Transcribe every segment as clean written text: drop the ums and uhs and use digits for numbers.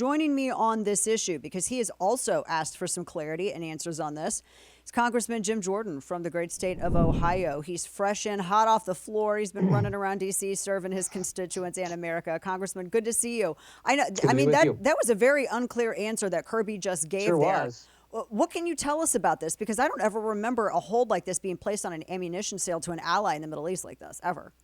joining me on this issue, because he has also asked for some clarity and answers on this, is Congressman Jim Jordan from the great state of Ohio. He's fresh and hot off the floor. He's been running around D.C. serving his constituents and America. Congressman, good to see you. That was a very unclear answer that Kirby just gave sure there. Was. What can you tell us about this? Because I don't ever remember a hold like this being placed on an ammunition sale to an ally in the Middle East like this, ever.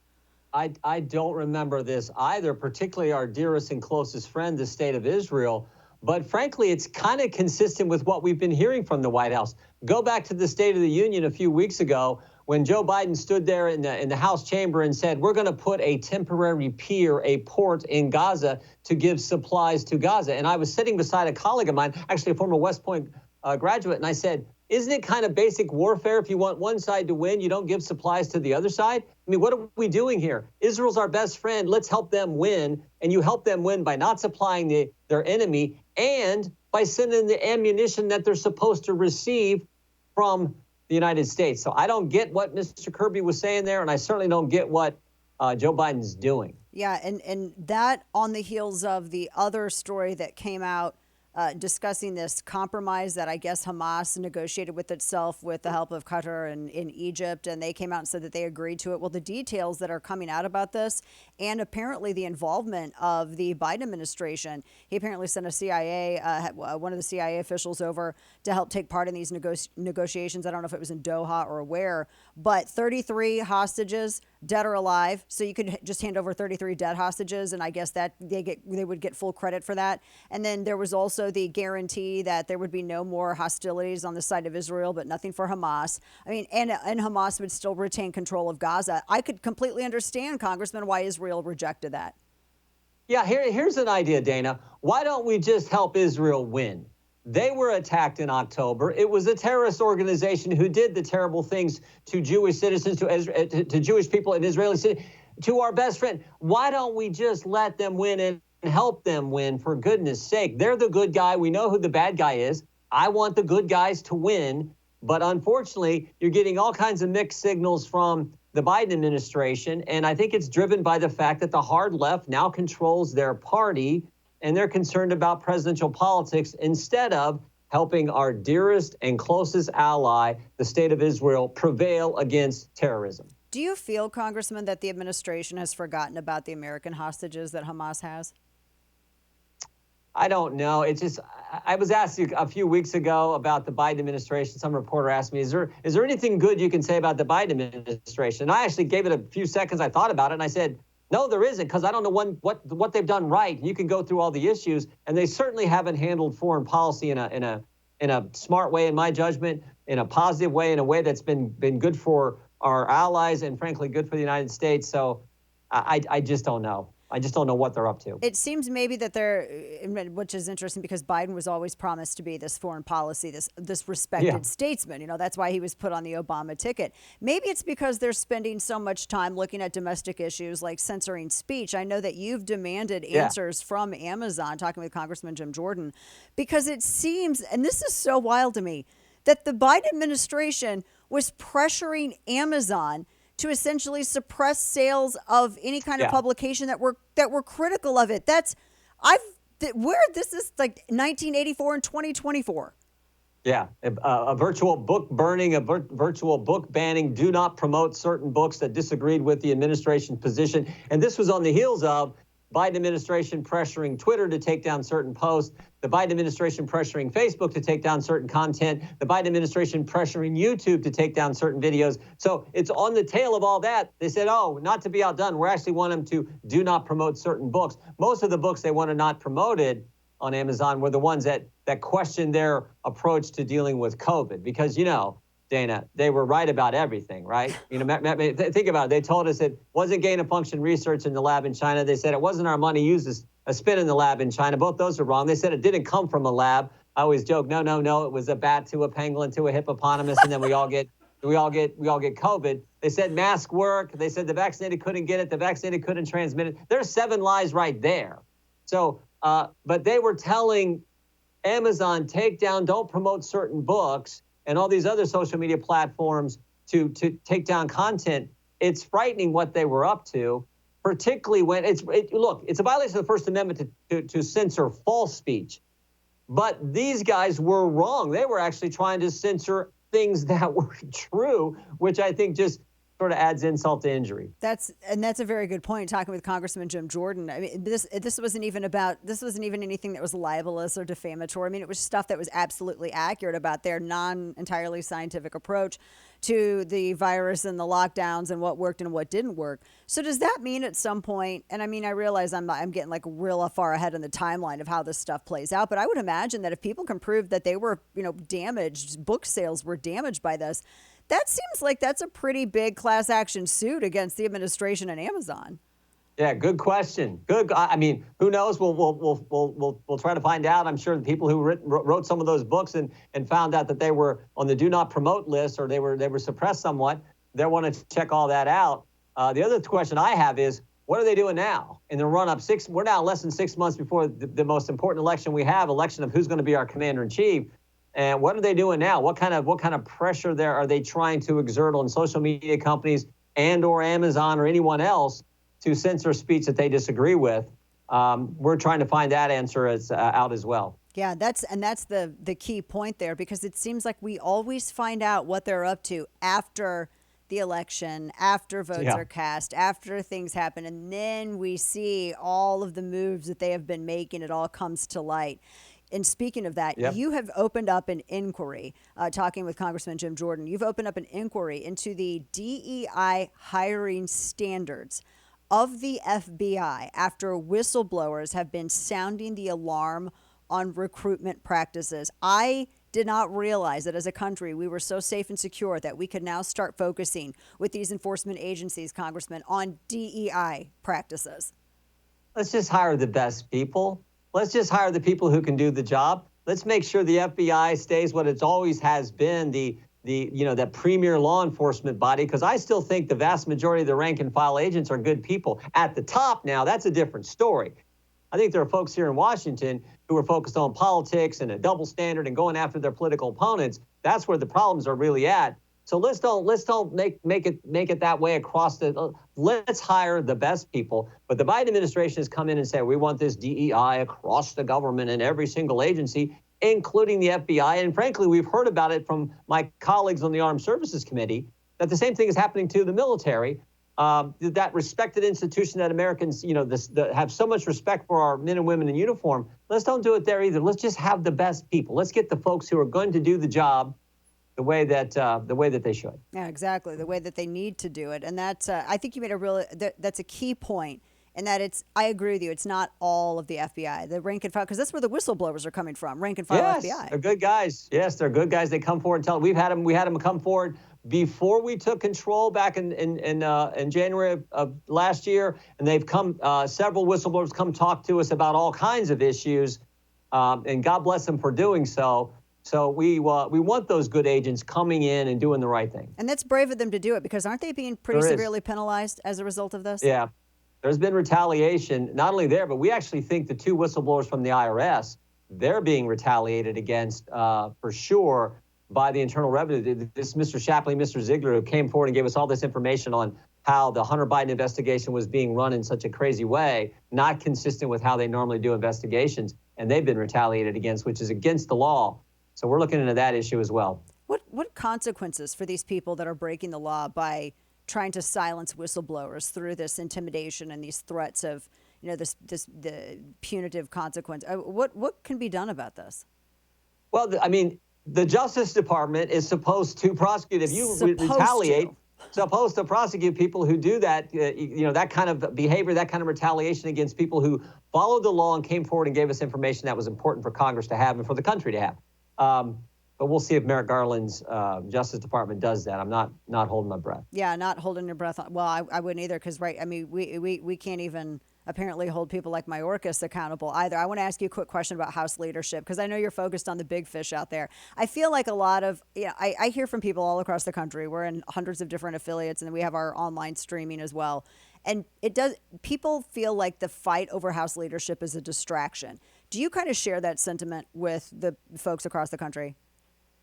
I don't remember this either, particularly our dearest and closest friend, the state of Israel. But frankly, it's kind of consistent with what we've been hearing from the White House. Go back to the State of the Union a few weeks ago when Joe Biden stood there in the House chamber and said, we're going to put a temporary pier, a port in Gaza to give supplies to Gaza. And I was sitting beside a colleague of mine, actually a former West Point graduate, and I said, isn't it kind of basic warfare? If you want one side to win, you don't give supplies to the other side? I mean, what are we doing here? Israel's our best friend. Let's help them win. And you help them win by not supplying their enemy and by sending the ammunition that they're supposed to receive from the United States. So I don't get what Mr. Kirby was saying there, and I certainly don't get what Joe Biden's doing. Yeah, and that on the heels of the other story that came out discussing this compromise that I guess Hamas negotiated with itself with the help of Qatar and in Egypt, and they came out and said that they agreed to it. Well, the details that are coming out about this, and apparently the involvement of the Biden administration, he apparently sent one of the CIA officials over to help take part in these negotiations. I don't know if it was in Doha or where, but 33 hostages, dead or alive. So you could just hand over 33 dead hostages, and I guess that they would get full credit for that. And then there was also the guarantee that there would be no more hostilities on the side of Israel, but nothing for Hamas. I mean, and Hamas would still retain control of Gaza. I could completely understand, Congressman, why Israel rejected that. Yeah, here's an idea, Dana. Why don't we just help Israel win? They were attacked in October. It was a terrorist organization who did the terrible things to Jewish citizens, to Jewish people and Israeli citizens, to our best friend. Why don't we just let them win and help them win, for goodness sake? They're the good guy. We know who the bad guy is. I want the good guys to win. But unfortunately, you're getting all kinds of mixed signals from the Biden administration. And I think it's driven by the fact that the hard left now controls their party, and they're concerned about presidential politics instead of helping our dearest and closest ally, the state of Israel, prevail against terrorism. Do you feel, Congressman, that the administration has forgotten about the American hostages that Hamas has? I don't know. It's just, I was asked a few weeks ago about the Biden administration. Some reporter asked me, is there anything good you can say about the Biden administration? And I actually gave it a few seconds. I thought about it, and I said, no, there isn't, because I don't know what they've done right. You can go through all the issues, and they certainly haven't handled foreign policy in a smart way, in my judgment, in a positive way, in a way that's been good for our allies and, frankly, good for the United States. So I just don't know. I just don't know what they're up to. It seems maybe that which is interesting because Biden was always promised to be this foreign policy, this respected statesman. You know, that's why he was put on the Obama ticket. Maybe it's because they're spending so much time looking at domestic issues like censoring speech. I know that you've demanded answers from Amazon, talking with Congressman Jim Jordan, because it seems, and this is so wild to me, that the Biden administration was pressuring Amazon to essentially suppress sales of any kind of publication that were critical of it. This is like 1984 and 2024. Yeah, a virtual book burning, a virtual book banning, do not promote certain books that disagreed with the administration's position. And this was on the heels of Biden administration pressuring Twitter to take down certain posts, the Biden administration pressuring Facebook to take down certain content, the Biden administration pressuring YouTube to take down certain videos. So it's on the tail of all that. They said, oh, not to be outdone, we actually want them to do not promote certain books. Most of the books they want to not promoted on Amazon were the ones that questioned their approach to dealing with COVID. Because, you know, Dana, they were right about everything, right? You know, think about it. They told us it wasn't gain-of-function research in the lab in China. They said it wasn't our money used as a spin in the lab in China. Both those are wrong. They said it didn't come from a lab. I always joke, no, it was a bat to a pangolin to a hippopotamus, and then we all get COVID. They said masks work. They said the vaccinated couldn't get it. The vaccinated couldn't transmit it. There's 7 lies right there. So, but they were telling Amazon, take down, don't promote certain books, and all these other social media platforms to take down content. It's frightening what they were up to. particularly when look, it's a violation of the First Amendment to censor false speech. But these guys were wrong. They were actually trying to censor things that were true, which I think just sort of adds insult to injury. That's a very good point. Talking with Congressman Jim Jordan, I mean, this wasn't even anything that was libelous or defamatory. I mean, it was stuff that was absolutely accurate about their non-entirely scientific approach to the virus and the lockdowns and what worked and what didn't work. So does that mean at some point, and I mean, I realize I'm getting like real far ahead in the timeline of how this stuff plays out, but I would imagine that if people can prove that they were, damaged, book sales were damaged by this, that seems like that's a pretty big class action suit against the administration and Amazon. Yeah, good question. Good. I mean, who knows? We'll try to find out. I'm sure the people who wrote some of those books and found out that they were on the do not promote list or they were suppressed somewhat. They want to check all that out. The other question I have is, what are they doing now in the run up? We're now less than 6 months before the most important election we have, election of who's going to be our commander in chief. And what are they doing now? What kind of pressure there are they trying to exert on social media companies and or Amazon or anyone else to censor speech that they disagree with? We're trying to find that answer out as well. Yeah, that's the key point there, because it seems like we always find out what they're up to after the election, after votes are cast, after things happen, and then we see all of the moves that they have been making. It all comes to light. And speaking of that, you have opened up an inquiry, talking with Congressman Jim Jordan, you've opened up an inquiry into the DEI hiring standards of the FBI after whistleblowers have been sounding the alarm on recruitment practices. I did not realize that as a country, we were so safe and secure that we could now start focusing with these enforcement agencies, Congressman, on DEI practices. Let's just hire the best people. Let's just hire the people who can do the job. Let's make sure the FBI stays what it always has been, that premier law enforcement body, because I still think the vast majority of the rank and file agents are good people. At the top now, that's a different story. I think there are folks here in Washington who are focused on politics and a double standard and going after their political opponents. That's where the problems are really at. So let's don't make it that way across the. Let's hire the best people. But the Biden administration has come in and said we want this DEI across the government and every single agency, including the FBI. And frankly, we've heard about it from my colleagues on the Armed Services Committee that the same thing is happening to the military. That respected institution that Americans, have so much respect for our men and women in uniform. Let's don't do it there either. Let's just have the best people. Let's get the folks who are going to do the job the way that they should. Yeah, exactly. The way that they need to do it. And that's, I think you made that's a key point, and that I agree with you. It's not all of the FBI, the rank and file, because that's where the whistleblowers are coming from, rank and file FBI. They're good guys. Yes, they're good guys. They come forward and tell. We had them come forward before we took control back in January of last year, and they've come, several whistleblowers come talk to us about all kinds of issues, and God bless them for doing so. So we want those good agents coming in and doing the right thing. And that's brave of them to do it, because aren't they being pretty severely penalized as a result of this? Yeah, there's been retaliation, not only there, but we actually think the two whistleblowers from the IRS, they're being retaliated against for sure by the Internal Revenue. This Mr. Shapley, Mr. Ziegler, who came forward and gave us all this information on how the Hunter Biden investigation was being run in such a crazy way, not consistent with how they normally do investigations. And they've been retaliated against, which is against the law. So we're looking into that issue as well. What consequences for these people that are breaking the law by trying to silence whistleblowers through this intimidation and these threats of, the punitive consequence? What can be done about this? Well, the Justice Department is supposed to prosecute. If you retaliate, supposed to prosecute people who do that, that kind of behavior, that kind of retaliation against people who followed the law and came forward and gave us information that was important for Congress to have and for the country to have. But we'll see if Merrick Garland's Justice Department does that. I'm not holding my breath. Yeah, not holding your breath. Well, I wouldn't either, because we can't even apparently hold people like Mayorkas accountable either. I want to ask you a quick question about House leadership, because I know you're focused on the big fish out there. I feel like a lot of, I hear from people all across the country. We're in hundreds of different affiliates, and we have our online streaming as well. And people feel like the fight over House leadership is a distraction. Do you kind of share that sentiment with the folks across the country?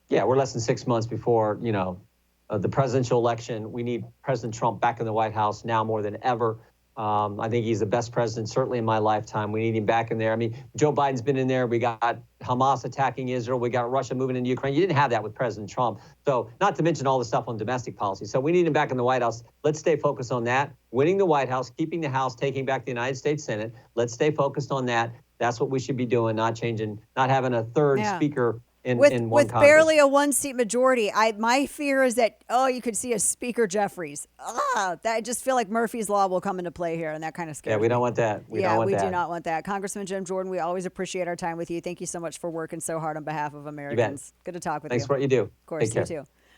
Yeah, we're less than 6 months before, the presidential election. We need President Trump back in the White House now more than ever. I think he's the best president, certainly in my lifetime. We need him back in there. I mean, Joe Biden's been in there. We got Hamas attacking Israel. We got Russia moving into Ukraine. You didn't have that with President Trump. So not to mention all the stuff on domestic policy. So we need him back in the White House. Let's stay focused on that. Winning the White House, keeping the House, taking back the United States Senate. Let's stay focused on that. That's what we should be doing, not changing, not having a third speaker in one with Congress. barely a 1-seat majority. My fear is that you could see a Speaker Jeffries. I just feel like Murphy's Law will come into play here, and that kind of scares me. Yeah, we don't want that. We do not want that. Congressman Jim Jordan, we always appreciate our time with you. Thank you so much for working so hard on behalf of Americans. Good to talk with you. Thanks for what you do. Of course, Take care. You too.